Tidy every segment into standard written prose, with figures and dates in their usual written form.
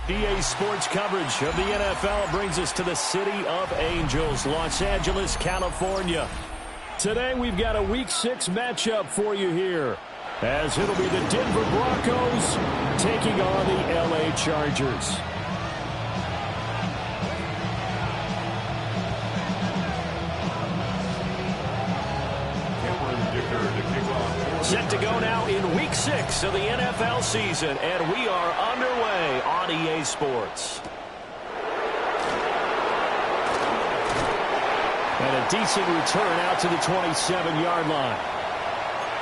EA Sports coverage of the NFL brings us to the City of Angels, Los Angeles, California. Today we've got a Week 6 matchup for you here, as it'll be the Denver Broncos taking on the LA Chargers. Set to go now in Week 6 of the NFL season, and we are underway on EA Sports. And a decent return out to the 27-yard line.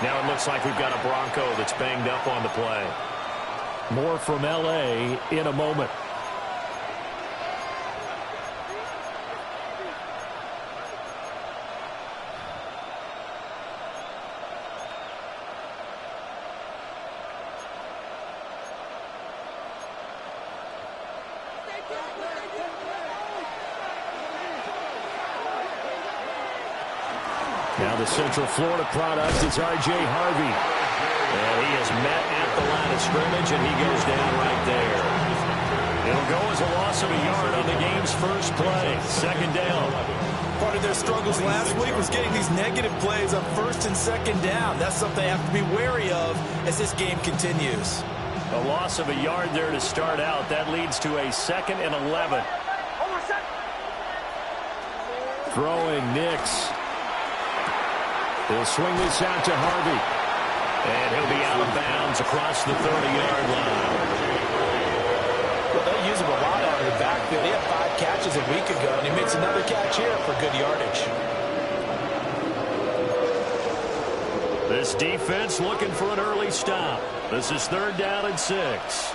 Now it looks like we've got a Bronco that's banged up on the play. More from LA in a moment. Now the Central Florida product is R.J. Harvey. And he is met at the line of scrimmage, and he goes down right there. It'll go as a loss of a yard on the game's first play. Second down. Part of their struggles last week was getting these negative plays on first and second down. That's something they have to be wary of as this game continues. A loss of a yard there to start out. That leads to a 2nd and 11. Throwing Nix. He'll swing this out to Harvey. And he'll be out of bounds across the 30-yard line. Well, they use him a lot out of the backfield. He had 5 catches a week ago, and he makes another catch here for good yardage. This defense looking for an early stop. This is 3rd down and 6.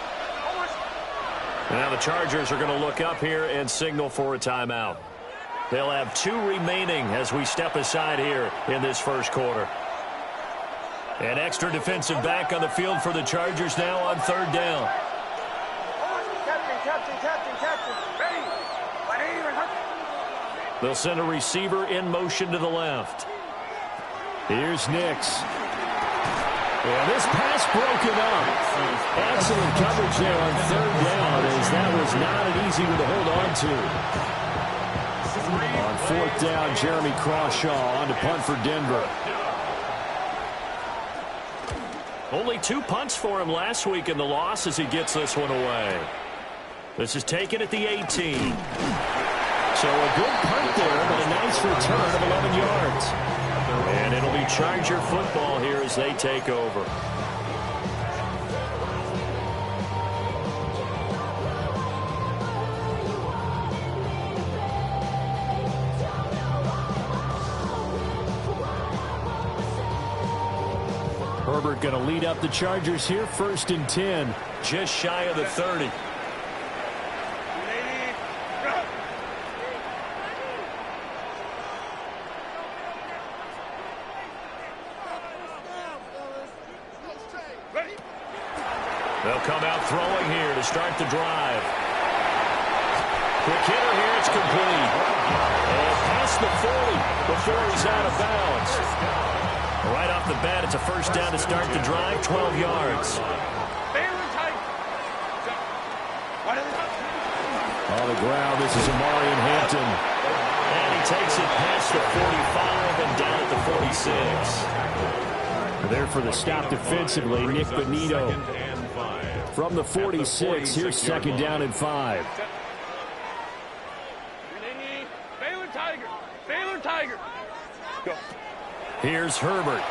Now the Chargers are going to look up here and signal for a timeout. They'll have 2 remaining as we step aside here in this first quarter. An extra defensive back on the field for the Chargers now on 3rd down. They'll send a receiver in motion to the left. Here's Nix. And this pass broken up. Excellent coverage there on 3rd down, as that was not an easy one to hold on to. On 4th down, Jeremy Crawshaw on to punt for Denver. Only 2 punts for him last week in the loss as he gets this one away. This is taken at the 18. So a good punt there, but a nice return of 11 yards. And it'll be Charger football here as they take over. Herbert going to lead up the Chargers here, 1st and 10, just shy of the 30. They'll come out throwing here to start the drive. Quick hitter here, it's complete. And past the 40 before he's out of bounds. Right off the bat, it's a 1st down to start the drive, 12 yards. On the ground, this is Amarian Hampton. And he takes it past the 45 and down at the 46. There for the stop defensively, Nick Benito. From the 46, here's 2nd down and 5. Baylor Tiger. Go. Here's Herbert.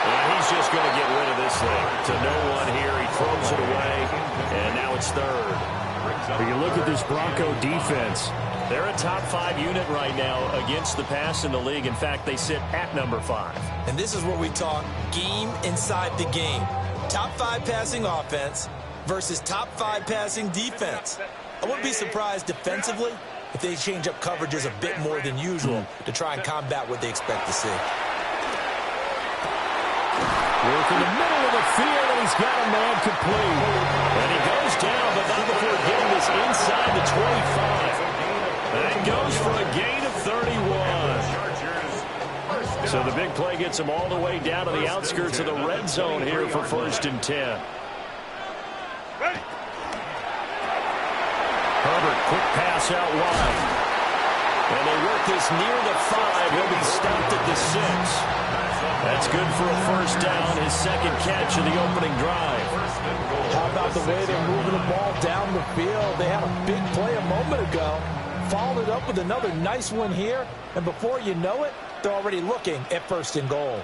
And he's He's just going to get rid of this thing. To no one here. He throws it away, and now it's third. When you look at this Bronco defense, they're a top 5 unit right now against the pass in the league. In fact, they sit at number 5. And this is where we talk game inside the game. Top 5 passing offense versus top 5 passing defense. I wouldn't be surprised defensively if they change up coverages a bit more than usual to try and combat what they expect to see. Work in the middle of the field, and he's got a man complete. And he goes down, but not before getting this inside the 25. That goes for a gain of 31. So the big play gets him all the way down to the outskirts of the red zone here for 1st and 10. Herbert, quick pass out wide. And they work this near the 5. He'll be stopped at the 6. That's good for a first down, his second catch of the opening drive. How about the way they're moving the ball down the field? They had a big play a moment ago. Followed it up with another nice one here. And before you know it, they're already looking at 1st and goal.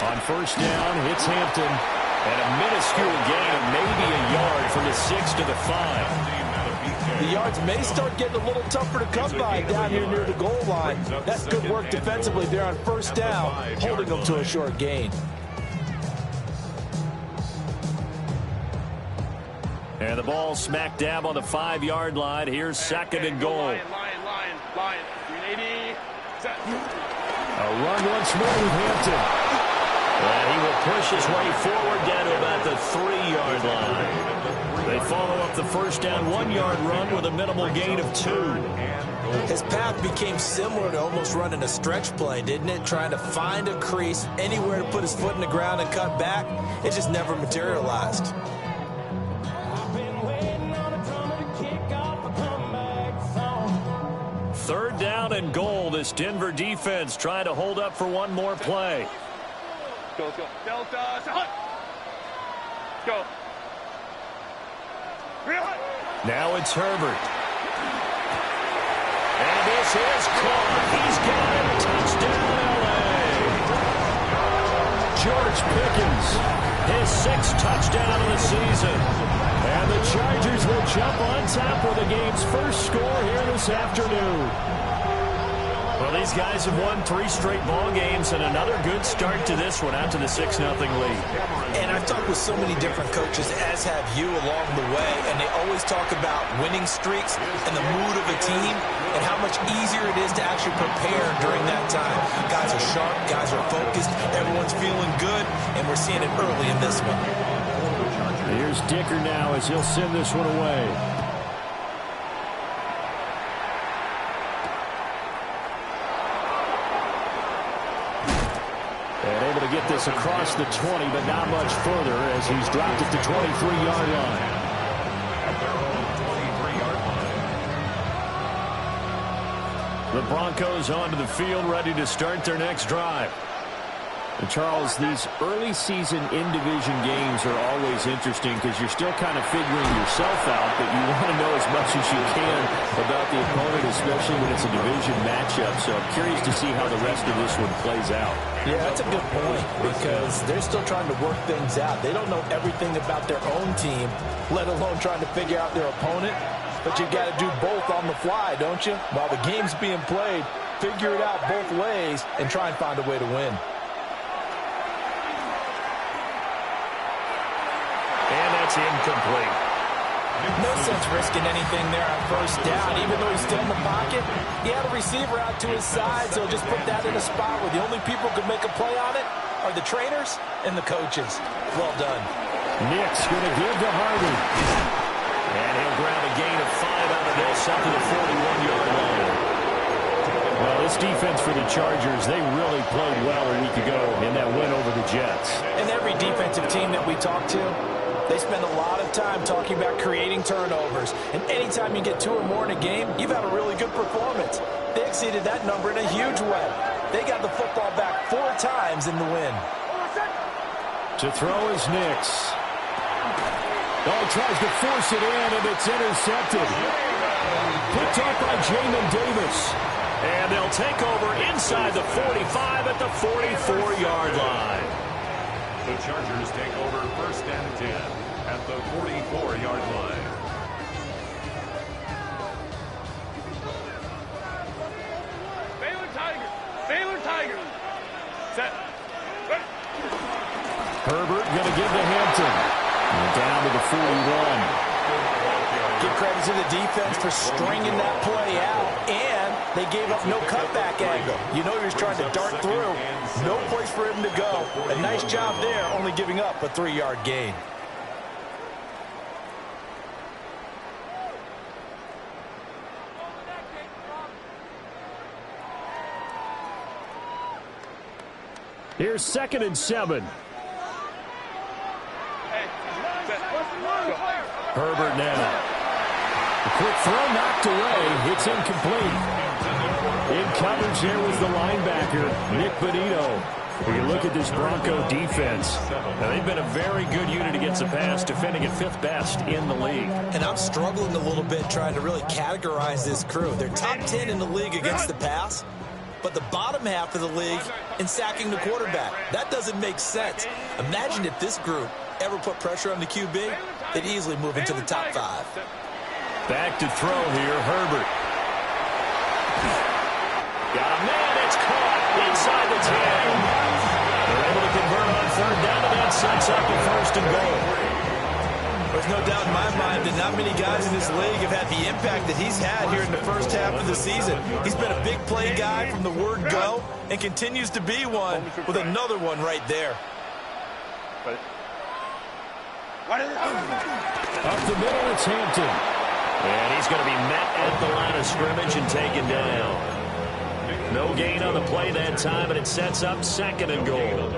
On first down, hits Hampton. And a minuscule gain of maybe a yard from the 6 to the 5. The yards may start getting a little tougher to come by down here near the goal line. That's good work defensively there on first down, holding them to a short gain. And the ball smack dab on the 5-yard line. Here's 2nd and goal. Line. 380. Set. A run once more with Hampton. And he will push his way forward down to about the 3-yard line. They follow up the first down 1-yard run with a minimal gain of 2. His path became similar to almost running a stretch play, didn't it? Trying to find a crease, anywhere to put his foot in the ground and cut back. It just never materialized. Third down and goal. This Denver defense trying to hold up for one more play. Go. Delta. Hunt. Go. Now it's Herbert. And this is caught. He's got it. Touchdown, L.A. George Pickens, his 6th touchdown of the season. And the Chargers will jump on top with the game's first score here this afternoon. Well, these guys have won 3 straight ball games and another good start to this one out to the 6-0 lead. And I've talked with so many different coaches, as have you, along the way, and they always talk about winning streaks and the mood of a team and how much easier it is to actually prepare during that time. Guys are sharp, guys are focused, everyone's feeling good, and we're seeing it early in this one. Here's Dicker now as he'll send this one away. And able to get this across the 20, but not much further as he's dropped it to 23-yard line. The Broncos onto the field, ready to start their next drive. And Charles, these early season in-division games are always interesting because you're still kind of figuring yourself out, but you want to know as much as you can about the opponent, especially when it's a division matchup. So I'm curious to see how the rest of this one plays out. Yeah, that's a good point because they're still trying to work things out. They don't know everything about their own team, let alone trying to figure out their opponent. But you've got to do both on the fly, don't you? While the game's being played, figure it out both ways and try and find a way to win. And that's incomplete. No sense risking anything there on first down. Even though he's still in the pocket, he had a receiver out to his side, so just put that in a spot where the only people who could make a play on it are the trainers and the coaches. Well done. Nick's going to give to Harvey. And he'll grab a gain of 5 out of this up to the 41-yard line. Well, this defense for the Chargers, they really played well a week ago in that win over the Jets. And every defensive team that we talk to, they spend a lot of time talking about creating turnovers. And anytime you get 2 or more in a game, you've had a really good performance. They exceeded that number in a huge way. They got the football back 4 times in the win. To throw is Nix. Oh, tries to force it in, and it's intercepted. Picked off by Jamin Davis. And they'll take over inside the 45 at the 44-yard line. The Chargers take over 1st and 10 at the 44-yard line. Baylor Tigers. Set. Herbert going to give to Hampton. And down to the 41. Give credit to the defense for stringing that play out. And they gave up no cutback angle. You know he was trying to dart through. No place for him to go. A nice job there, only giving up a 3-yard gain. Here's 2nd and 7. Herbert now. The quick throw knocked away. It's incomplete. In coverage there was the linebacker, Nick Bonito. When you look at this Bronco defense, now they've been a very good unit against the pass, defending at 5th best in the league. And I'm struggling a little bit trying to really categorize this crew. They're top 10 in the league against the pass, but the bottom half of the league in sacking the quarterback. That doesn't make sense. Imagine if this group ever put pressure on the QB, they'd easily move into the top 5. Back to throw here, Herbert. Got a man, it's caught inside the 10. They're able to convert on 3rd down, and that sets up a 1st and goal. There's no doubt in my mind that not many guys in this league have had the impact that he's had here in the first half of the season. He's been a big play guy from the word go and continues to be one with another one right there. Up the middle, it's Hampton. And he's going to be met at the line of scrimmage and taken down. No gain on the play that time, and it sets up 2nd and goal.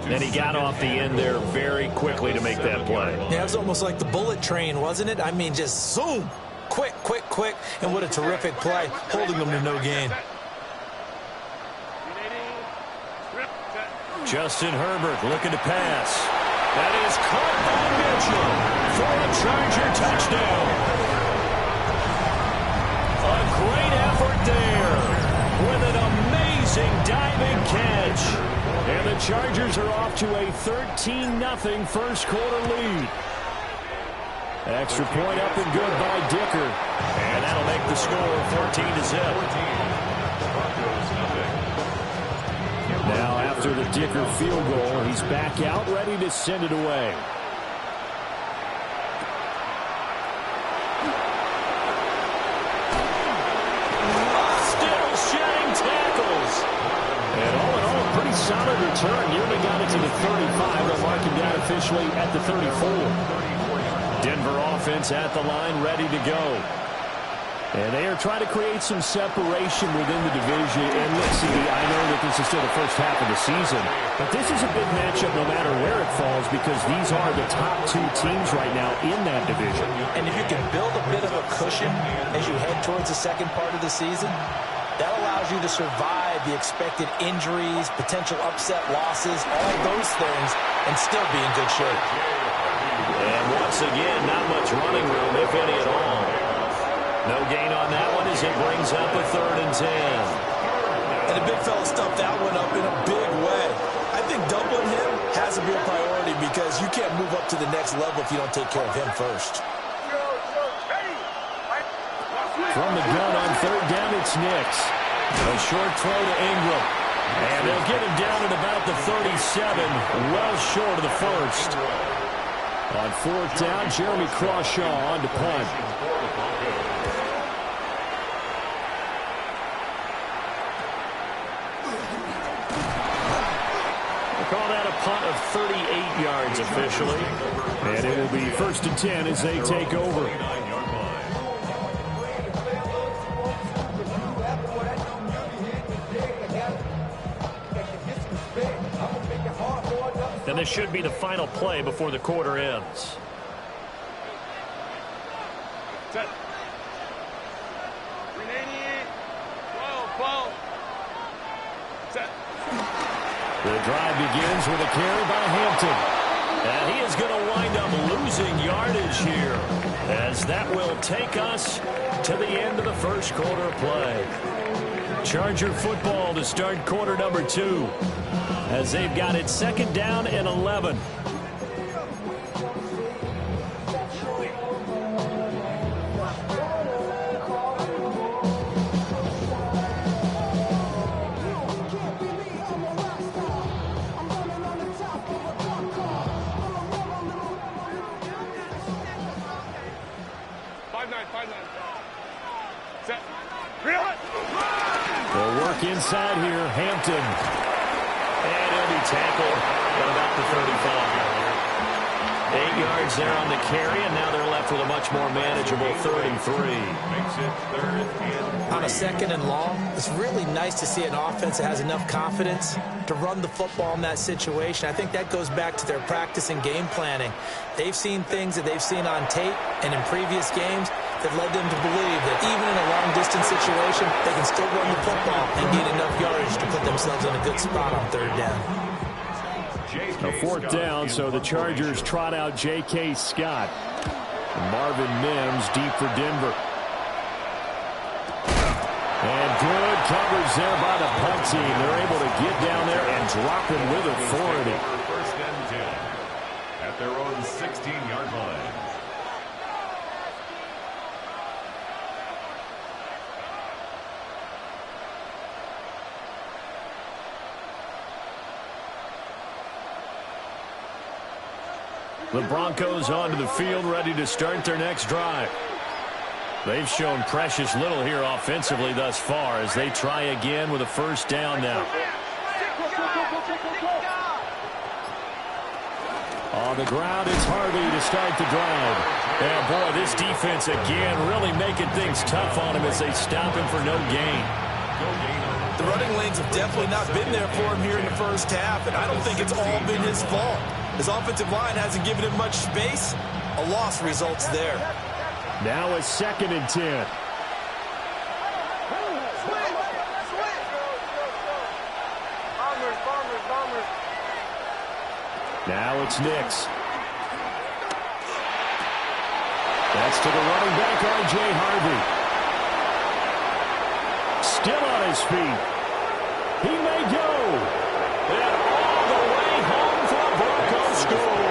And he got off the end there very quickly to make that play. Yeah, it was almost like the bullet train, wasn't it? I mean, just zoom. Quick, quick, quick. And what a terrific play, holding them to no gain. Justin Herbert looking to pass. That is caught by Mitchell for a Charger touchdown. A great effort there with an amazing diving catch. And the Chargers are off to a 13-0 first quarter lead. Extra point up and good by Dicker. And that'll make the score 14-0. Now after the Dicker field goal, he's back out ready to send it away. Still shedding tackles. And all in all, a pretty solid return. Nearly got it to the 35. They'll mark him down officially at the 34. Denver offense at the line, ready to go. And they are trying to create some separation within the division. And let's see, I know that this is still the first half of the season, but this is a big matchup no matter where it falls because these are the top 2 teams right now in that division. And if you can build a bit of a cushion as you head towards the second part of the season, that allows you to survive the expected injuries, potential upset losses, all those things, and still be in good shape. And once again, not much running room, if any at all. No gain on that one as it brings up a 3rd and 10. And the big fella stuffed that one up in a big way. I think doubling him has to be a priority because you can't move up to the next level if you don't take care of him first. From the gun on 3rd down, it's Nix. A short throw to Ingram. And they'll get him down at about the 37, well short of the 1st. On 4th down, Jeremy Crawshaw on to punt. Call that a punt of 38 yards officially. And it will be 1st and 10 as they take over. And this should be the final play before the quarter ends. Set. 12. Set. The drive begins with a carry by Hampton. And he is going to wind up losing yardage here, as that will take us to the end of the first quarter of play. Charger football to start quarter number 2 as they've got it 2nd down and 11. They'll work inside here. Hampton. And he'll be tackled at about the 35. 8 yards there on the carry, and now they're left with a much more manageable 33. Makes it 3rd and 3. On a 2nd and long, it's really nice to see an offense that has enough confidence to run the football in that situation. I think that goes back to their practice and game planning. They've seen things that they've seen on tape and in previous games that led them to believe that even in a long-distance situation, they can still run the football and gain enough yardage to put themselves in a good spot on 3rd down. A 4th down, so the Chargers trot out J.K. Scott. And Marvin Mims deep for Denver. And good coverage there by the punt team. They're able to get down there and drop him with authority. 1st and 10 at their own 16-yard line. The Broncos onto the field, ready to start their next drive. They've shown precious little here offensively thus far as they try again with a 1st down now. On the ground, it's Harvey to start the drive. And boy, this defense again really making things tough on him as they stop him for no gain. The running lanes have definitely not been there for him here in the first half, and I don't think it's all been his fault. His offensive line hasn't given him much space. A loss results there. Now a 2nd and 10. Now it's Nix. That's to the running back, R.J. Harvey. Still on his feet. He may go. And all the way home for a Broncos score.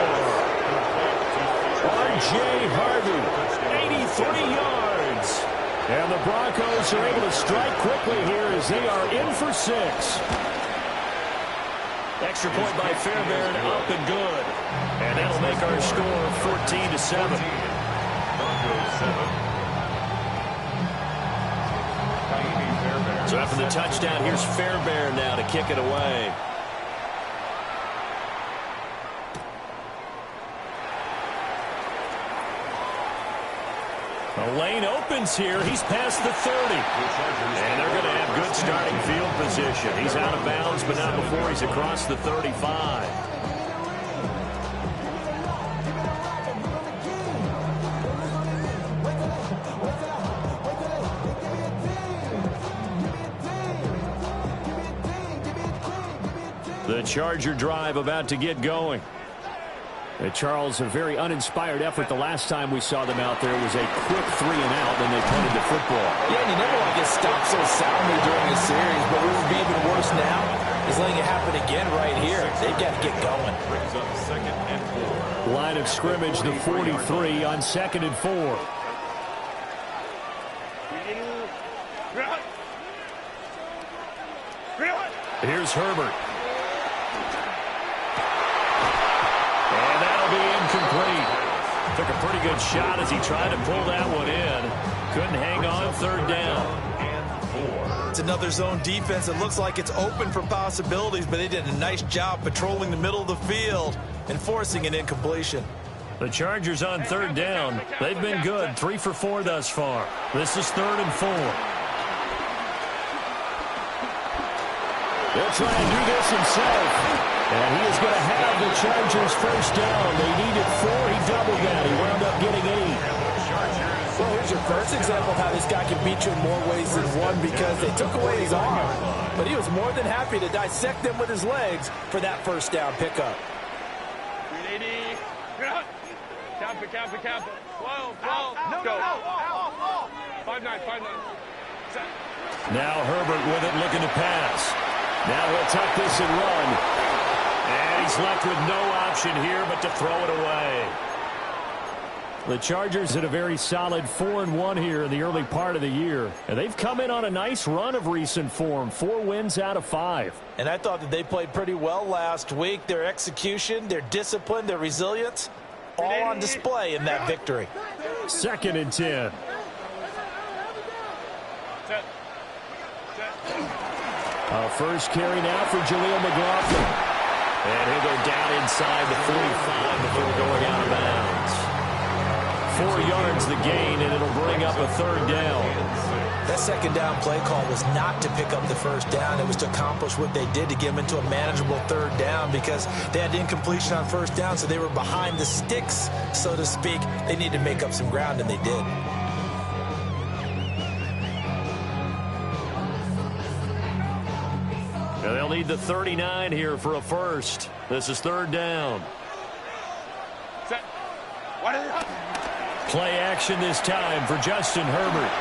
R.J. Harvey, 83 yards. And the Broncos are able to strike quickly here as they are in for 6. Extra point by Fairbairn, up and good. And that'll make our score 14-7. Broncos 7. So after the touchdown, here's Fairbairn now to kick it away. The lane opens here. He's past the 30. And they're going to have good starting field position. He's out of bounds, but not before he's across the 35. The Charger drive about to get going. Charles, a very uninspired effort the last time we saw them out there. It was a quick 3 and out, then they punted the football. Yeah, and you never want to get stopped so soundly during a series, but what would be even worse now is letting it happen again right here. They've got to get going. Brings up 2nd and 4. Line of scrimmage, the 43 on 2nd and 4. Here's Herbert. And that'll be incomplete. Took a pretty good shot as he tried to pull that one in. Couldn't hang on, 3rd down. It's another zone defense. It looks like it's open for possibilities, but they did a nice job patrolling the middle of the field and forcing an incompletion. The Chargers on 3rd down. They've been good, 3 for 4 thus far. This is 3rd and 4. They'll try and do this himself. And he is going to have the Chargers 1st down. They needed 4. He doubled that. He wound up getting 8. Well, here's your first example of how this guy can beat you in more ways than one, because they took away his arm. But he was more than happy to dissect them with his legs for that 1st down pickup. Camp it. 12. No, go. No. 5-9. Set. Now Herbert with it, looking to pass. Now he'll tuck this and run. And he's left with no option here but to throw it away. The Chargers had a very solid 4-1 here in the early part of the year. And they've come in on a nice run of recent form. 4 wins out of 5. And I thought that they played pretty well last week. Their execution, their discipline, their resilience, all on display in that victory. 2nd and 10. Set. A first carry now for Jaleel McLaughlin. And he'll go down inside the 45 before going out of bounds. 4 yards the gain, and it'll bring up a 3rd down. That 2nd down play call was not to pick up the 1st down. It was to accomplish what they did to get them into a manageable 3rd down because they had incompletion on 1st down, so they were behind the sticks, so to speak. They needed to make up some ground, and they did. And they'll need the 39 here for a first. This is 3rd down. Set. What is it? Play action this time for Justin Herbert.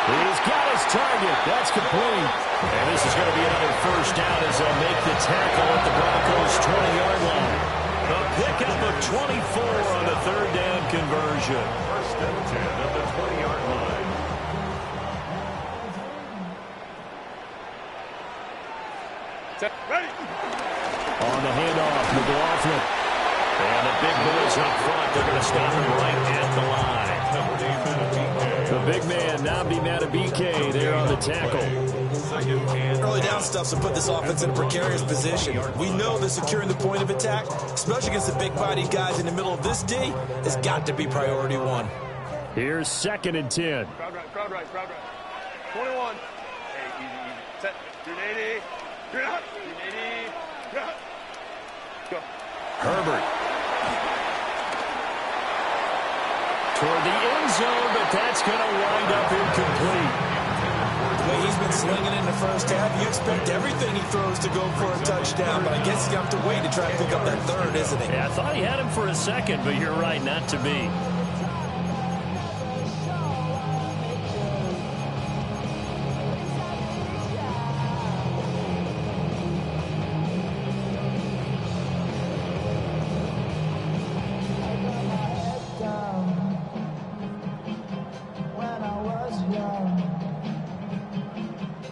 He's got his target. That's complete. And this is going to be another first down as they'll make the tackle at the Broncos' 20-yard line. A pickup of 24 on the 3rd down conversion. 1st and 10 at the 20-yard line. Set. Ready. On the handoff, McLaughlin. And the big boys up front, they're going to stop him right at the line. The big man, Nnamdi Madubuike, there on the tackle. Early down stuff to put this offense in a precarious position. We know that securing the point of attack, especially against the big-bodied guys in the middle of this D, has got to be priority 1. Here's 2nd and 10. Crowd right. 21. Hey, easy. Set. 380. You're out. 380. You're out. Go. Herbert. Toward the end zone, but that's going to wind up incomplete. The way he's been slinging in the 1st half, you expect everything he throws to go for a touchdown, but I guess he's got to wait to try to pick up that 3rd, isn't he? Yeah, I thought he had him for a second, but you're right, not to be.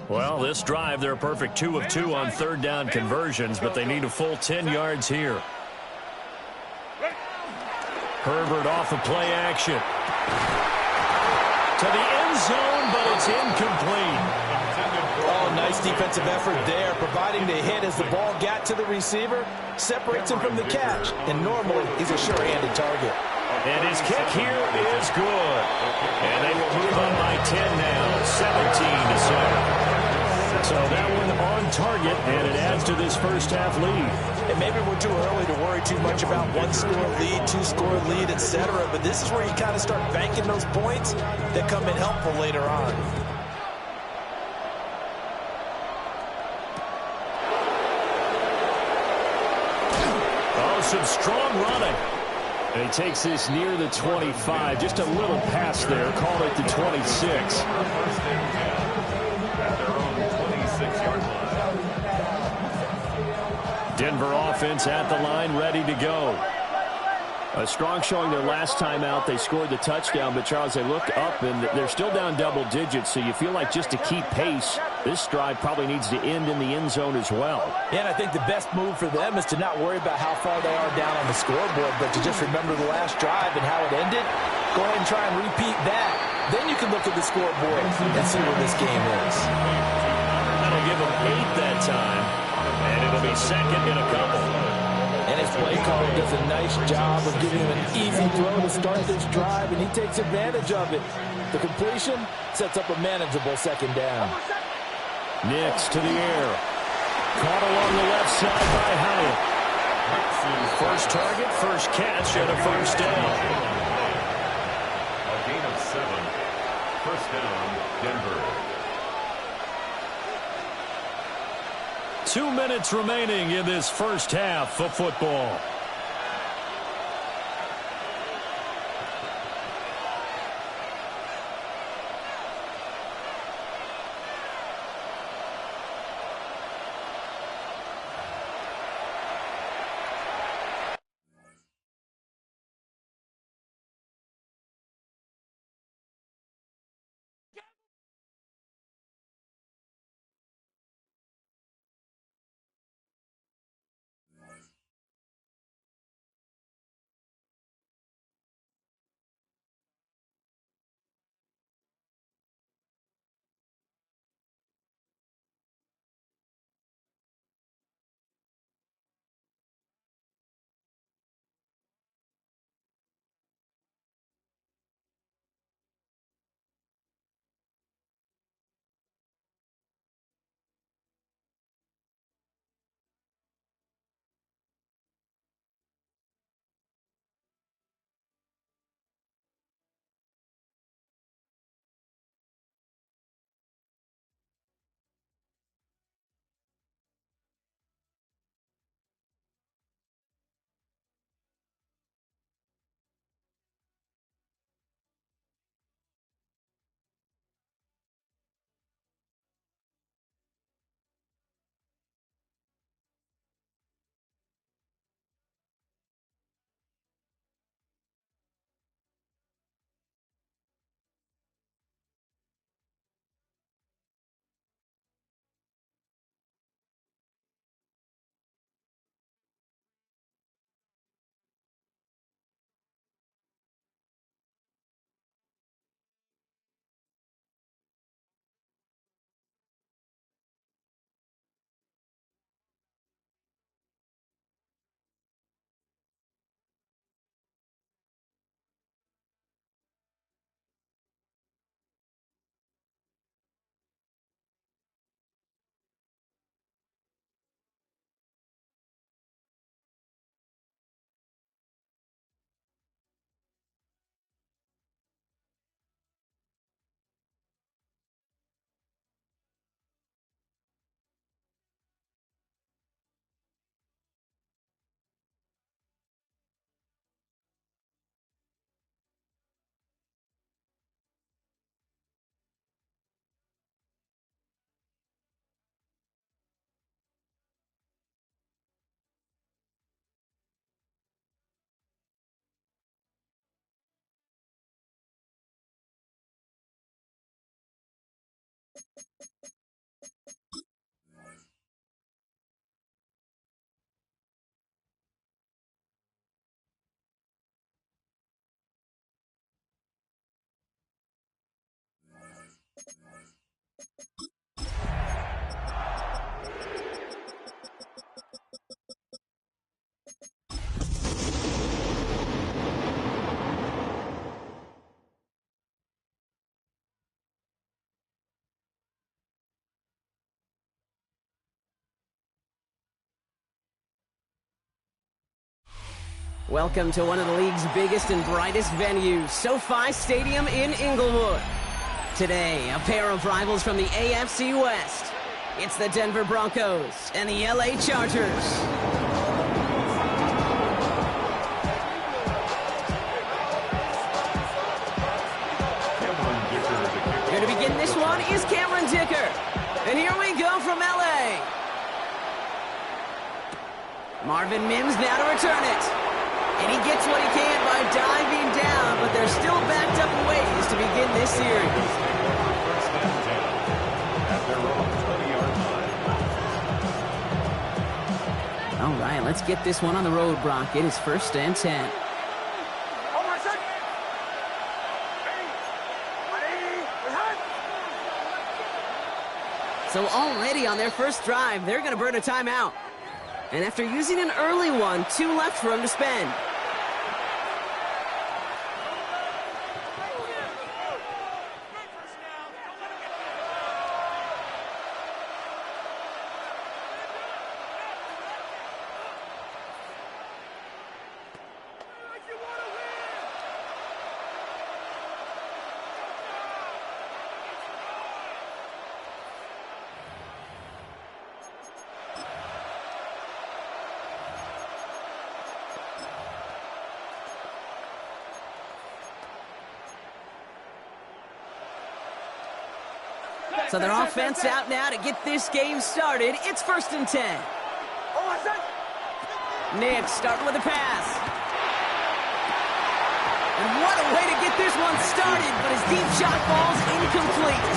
Well, this drive, they're a perfect 2 of 2 on 3rd down conversions, but they need a full 10 yards here. Herbert off of play action. To the end zone, but it's incomplete. Oh, nice defensive effort there, providing the hit as the ball got to the receiver, separates him from the catch, and normally he's a sure-handed target. And his kick here is good. And they will move on by 10 now, 17-7. So that one on target, and it adds to this 1st half lead. And maybe we're too early to worry too much about 1-score lead, 2-score lead, etc. But this is where you kind of start banking those points that come in helpful later on. Oh, some strong running. And he takes this near the 25. Just a little pass there. Call it the 26. Denver offense at the line, ready to go. A strong showing their last time out. They scored the touchdown, but, Charles, they look up, and they're still down double digits, so you feel like just to keep pace, this drive probably needs to end in the end zone as well. Yeah, and I think the best move for them is to not worry about how far they are down on the scoreboard, but to just remember the last drive and how it ended. Go ahead and try and repeat that. Then you can look at the scoreboard and see where this game is. That'll give them 8 that time, and it'll be 2nd and a couple. And his play caller does a nice job of giving him an easy throw to start this drive, and he takes advantage of it. The completion sets up a manageable 2nd down. Nix to the air. Caught along the left side by Hyatt. First target, first catch, and a 1st down. A gain of 7. 1st down, Denver. 2 minutes remaining in this 1st half of football. Welcome to one of the league's biggest and brightest venues, SoFi Stadium in Inglewood. Today, a pair of rivals from the AFC West. It's the Denver Broncos and the LA Chargers. Here to begin this one is Cameron Dicker. And here we go from LA. Marvin Mims now to return it. And he gets what he can by diving down, but they're still backed up in ways to begin this series. First and 10 at their own 20-yard line. All right, let's get this one on the road, Brock. It is first and 10. So already on their first drive, they're going to burn a timeout. And after using an early one, 2 left for him to spend. So their offense out now to get this game started. It's first and 10. Nick starting with a pass. And what a way to get this one started, but his deep shot falls incomplete.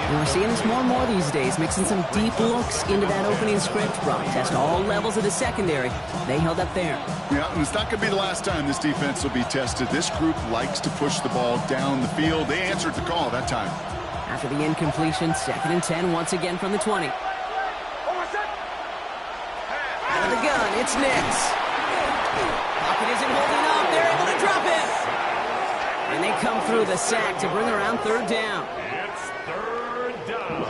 And we're seeing this more and more these days, mixing some deep looks into that opening script. Brock test all levels of the secondary. They held up there. Yeah, and it's not going to be the last time this defense will be tested. This group likes to push the ball down the field. They answered the call that time. After the incompletion, second and 10 once again from the 20. Out of the gun, it's Nix. Pocket isn't holding up. They're able to drop it. And they come through the sack to bring around third down. It's third down.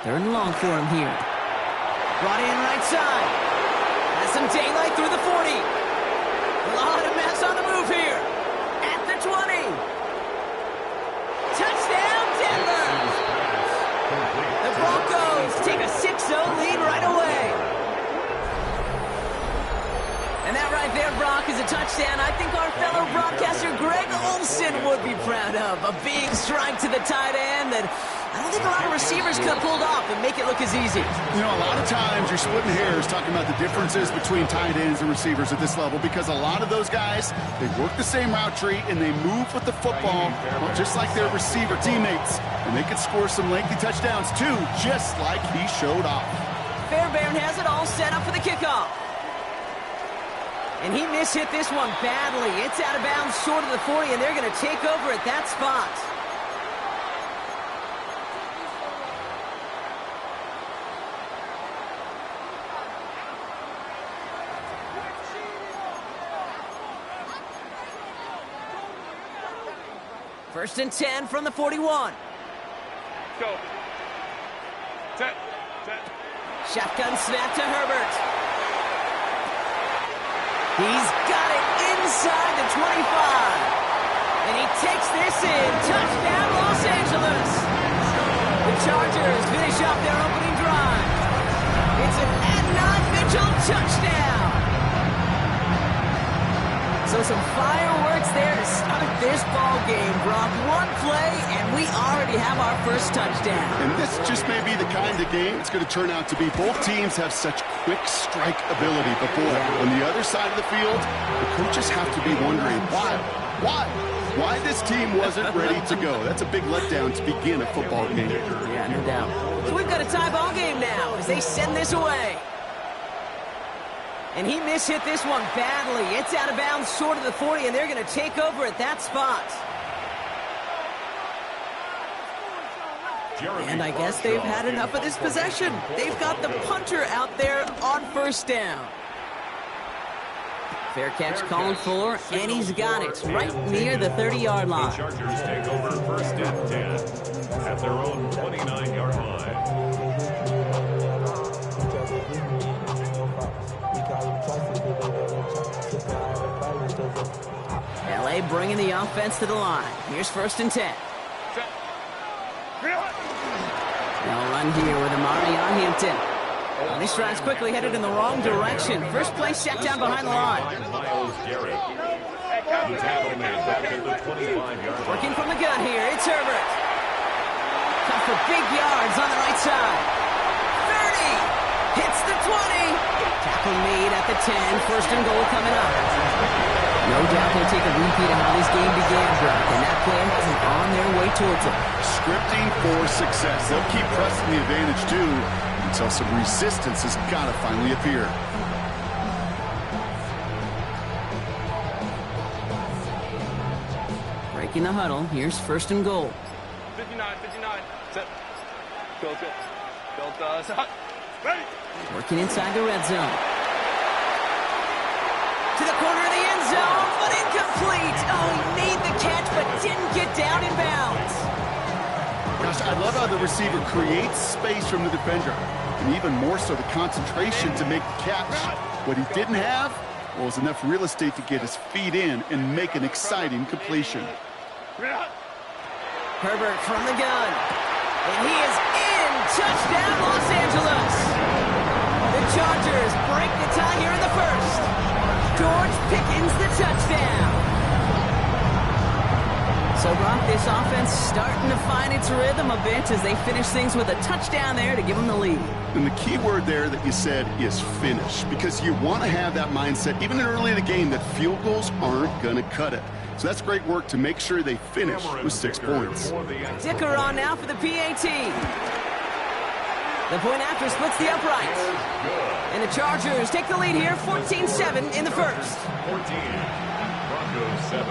They're in long for him here. Brought in right side. Has some daylight through the 40. A lot of mess on the move here. At the 20. Touchdown, Denver! The Broncos take a 6-0 lead right away. And that right there, Brock, is a touchdown I think our fellow broadcaster Greg Olsen would be proud of. A big strike to the tight end that I don't think a lot of receivers could have pulled off and make it look as easy. You know, a lot of times you're splitting hairs talking about the differences between tight ends and receivers at this level because a lot of those guys, they work the same route tree and they move with the football just like their receiver teammates. And they can score some lengthy touchdowns too, just like he showed off. Fairbairn has it all set up for the kickoff. And he mishit this one badly. It's out of bounds short of the 40, and they're going to take over at that spot. First and 10 from the 41. Go. 10. Shotgun snap to Herbert. He's got it inside the 25. And he takes this in. Touchdown, Los Angeles. The Chargers finish off their opening drive It's an Adnan Mitchell touchdown. So some fireworks there to start this ball game, Brock. One play, and we already have our first touchdown. And this just may be the kind of game it's going to turn out to be. Both teams have such quick strike ability. But boy, on the other side of the field, the coaches have to be wondering, why this team wasn't ready to go. That's a big letdown to begin a football game. Yeah, no doubt. So we've got a tie ball game now as they send this away. And he mishit this one badly. It's out of bounds short of the 40, and they're going to take over at that spot. And I guess they've had enough of this possession. They've got the punter out there on first down. Fair catch, Colin Fuller, and he's got it right near the 30-yard line. The Chargers take over first and 10 at their own 29-yard line. LA bringing the offense to the line. Here's first and 10. They'll run here with Amari on Hampton. These drives quickly headed in the wrong direction. First play set down behind the line. Miles Garrett. The tackle made back at the 25-yard line. Working from the gun here, it's Herbert. Cut for big yards on the right side. 30. Hits the 20. Tackle made at the 10. First and goal coming up. No doubt they'll take a repeat of how this game began, Brock, and that play has them on their way towards it. Scripting for success. They'll keep pressing the advantage, too, until some resistance has got to finally appear. Breaking the huddle. Here's first and goal. 59. Set. Go. Set. Ready. Working inside the red zone. To the corner of the end zone, but incomplete. Oh, he made the catch, but didn't get down in bounds. Gosh, I love how the receiver creates space from the defender, and even more so the concentration to make the catch. What he didn't have was enough real estate to get his feet in and make an exciting completion. Herbert from the gun. And he is in. Touchdown, Los Angeles. The Chargers break the tie here in the first. George Pickens the touchdown. So, Brock, this offense starting to find its rhythm a bit as they finish things with a touchdown there to give them the lead. And the key word there that you said is finish, because you want to have that mindset, even early in the game, that field goals aren't going to cut it. So that's great work to make sure they finish with 6 points. Dicker on now for the PAT. The point after splits the uprights. And the Chargers take the lead here, 14-7 in the first. 14, Broncos 7.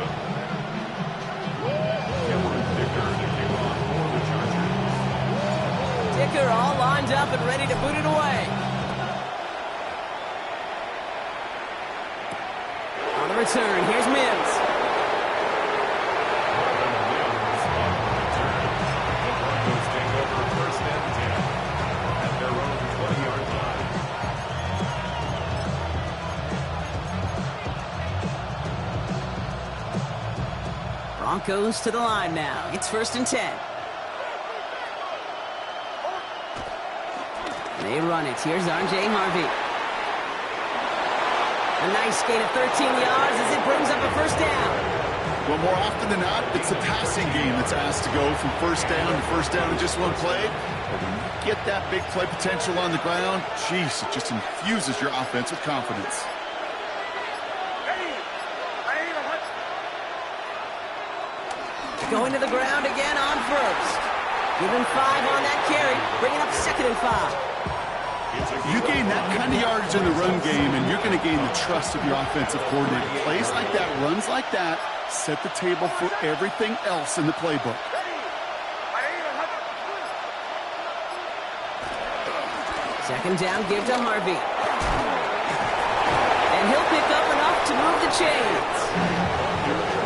Dicker all lined up and ready to boot it away. On the return, here's Mims. Broncos to the line now. It's first and 10. They run it. Here's R.J. Harvey. A nice gain of 13 yards as it brings up a first down. Well, more often than not, it's the passing game that's asked to go from first down in just one play. But when you get that big play potential on the ground, geez, it just infuses your offense with confidence. Going to the ground again on first. Give him 5 on that carry, bringing up second and 5. You gain that kind of yardage in the run game, and you're going to gain the trust of your offensive coordinator. Plays like that, runs like that, set the table for everything else in the playbook. Second down, give to Harvey. And he'll pick up enough to move the chains.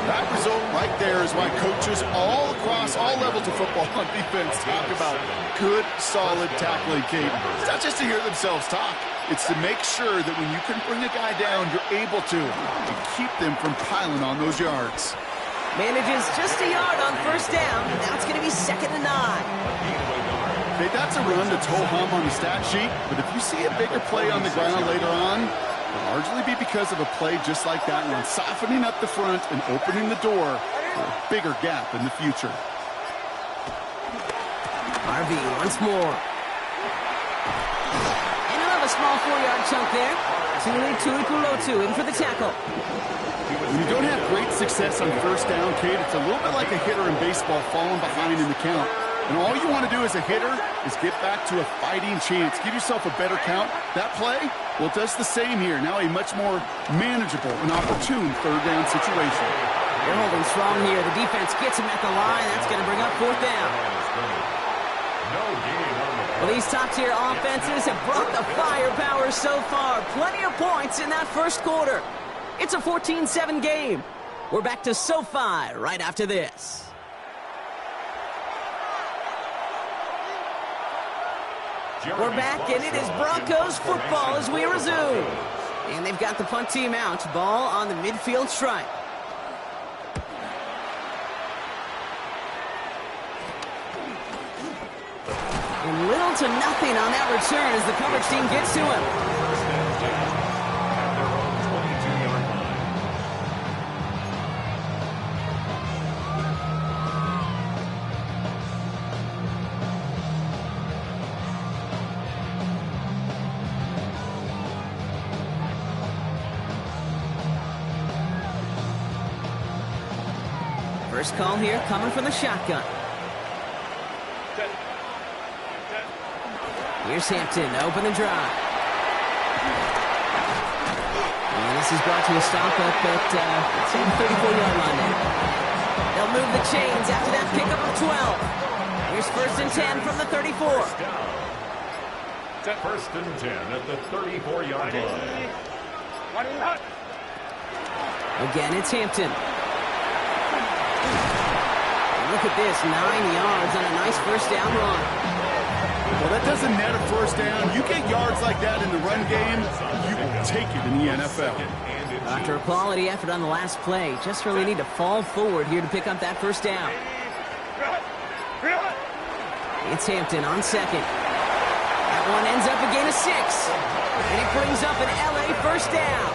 That result right there is why coaches all across all levels of football on defense talk about good, solid tackling cadence. It's not just to hear themselves talk. It's to make sure that when you can bring a guy down, you're able to keep them from piling on those yards. Manages just a yard on first down. Now it's going to be second and 9. Okay, that's a run that's ho-hum on the stat sheet, but if you see a bigger play on the ground later on, it'll largely be because of a play just like that one, softening up the front and opening the door for a bigger gap in the future. RB once more. And he'll have a small 4-yard chunk there. Tuipulotu in for the tackle. When you don't have great success on first down, Kate, it's a little bit like a hitter in baseball falling behind in the count. And all you want to do as a hitter is get back to a fighting chance. Give yourself a better count. That play, well, it does the same here. Now a much more manageable and opportune third down situation. They're holding strong here. The defense gets him at the line. That's going to bring up fourth down. Well, these top-tier offenses have brought the firepower so far. Plenty of points in that first quarter. It's a 14-7 game. We're back to SoFi right after this. We're back, and it is Broncos football as we resume. And they've got the punt team out. Ball on the midfield stripe. And little to nothing on that return as the coverage team gets to him. First call here coming from the shotgun. Here's Hampton to open the drive. And this is brought to a stop up at the 34-yard line there. They'll move the chains after that pickup of 12. Here's first and 10 from the 34. First and 10 at the 34-yard line. Again, it's Hampton. Look at this, 9 yards on a nice first down run. Well, that doesn't net a first down. You get yards like that in the run game, you will take it in the NFL. After a quality effort on the last play, just really need to fall forward here to pick up that first down. It's Hampton on second. That one ends up a gain of 6. And it brings up an LA first down.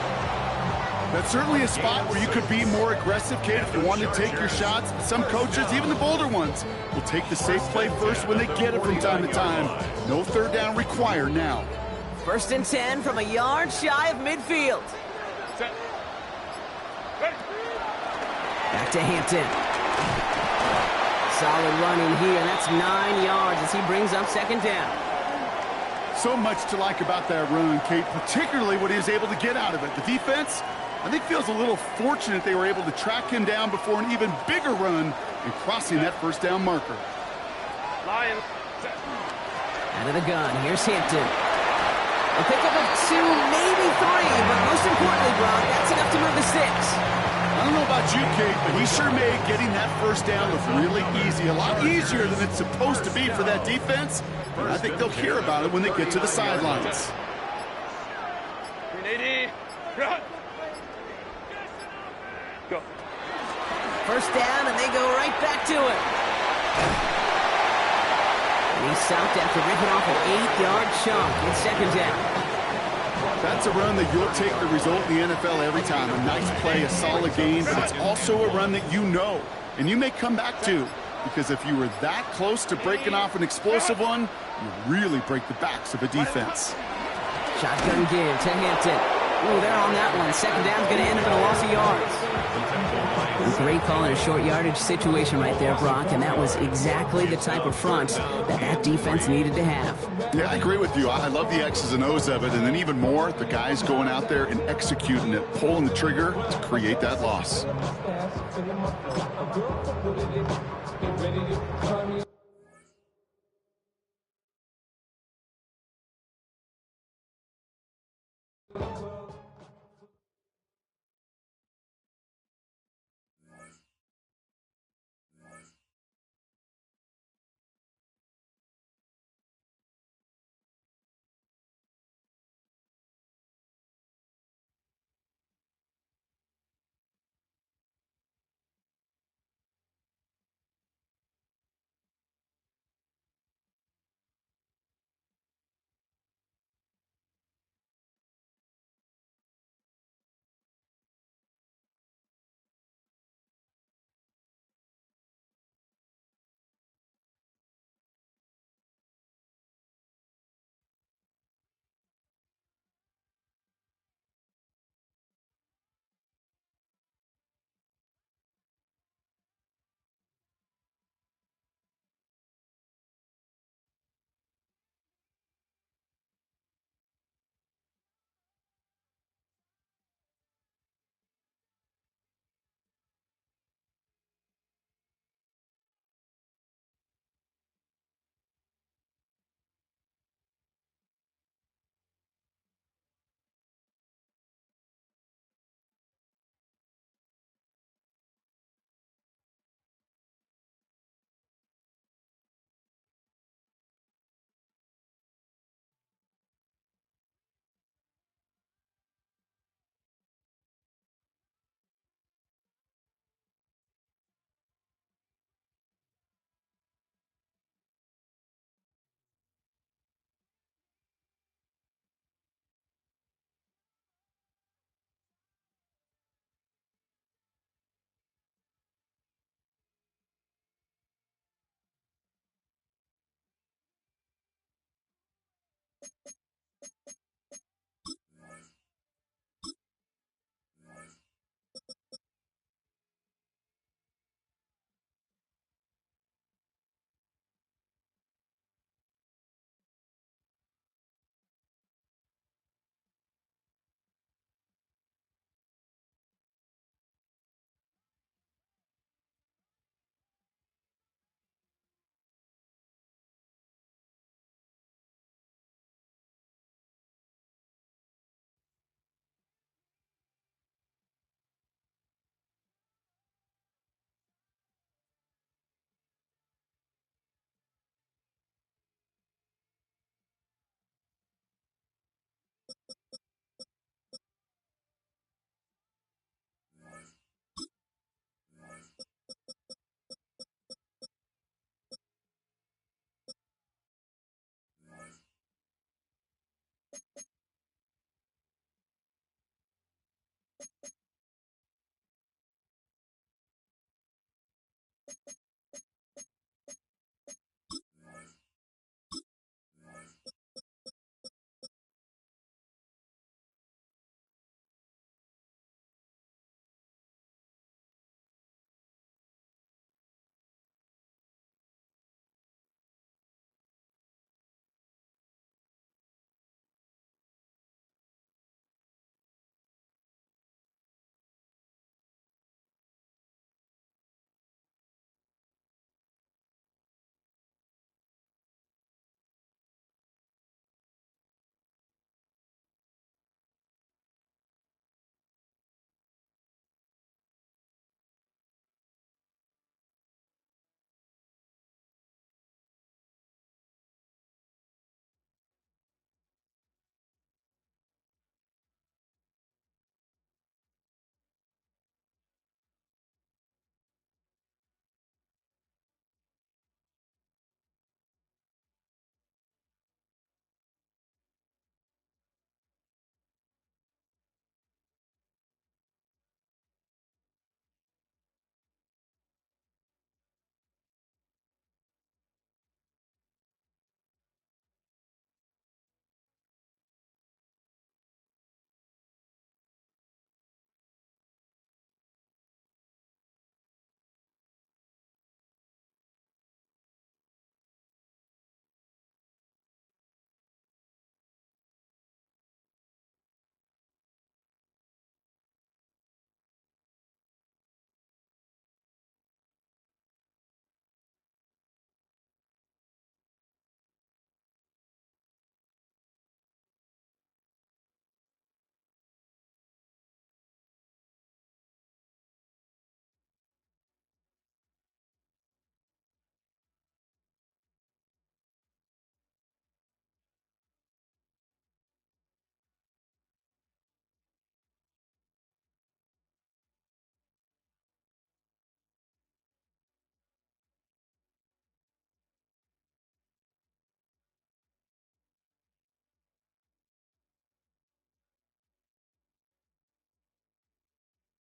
That's certainly a spot where you could be more aggressive, kid, if you want to take your shots. Some coaches, even the bolder ones, will take the safe play first when they get it from time to time. No third down required now. First and 10 from a yard shy of midfield. Back to Hampton. Solid running here. That's 9 yards as he brings up second down. So much to like about that run, Kate, particularly what he was able to get out of it. The defense, I think, feels a little fortunate they were able to track him down before an even bigger run and crossing that first down marker. Lions. Out of the gun, here's Hampton. A pickup of 2, maybe 3, but most importantly, Brock, that's enough to move the 6. I don't know about you, Kate, but he sure made getting that first down look really easy. A lot easier than it's supposed to be for that defense. And I think they'll hear about it when they get to the sidelines. 380. Run. Go. First down, and they go right back to it. And he's stopped after ripping off an 8-yard chunk in second down. That's a run that you'll take the result in the NFL every time. A nice play, a solid game, but it's also a run that you know, and you may come back to, because if you were that close to breaking off an explosive one, you really break the backs of a defense. Shotgun give to Hampton. Ooh, they're on that one. Second down's going to end up in a loss of yards. Great call in a short yardage situation right there, Brock, and that was exactly the type of front that defense needed to have. Yeah, I agree with you. I love the X's and O's of it, and then even more, the guys going out there and executing it, pulling the trigger to create that loss.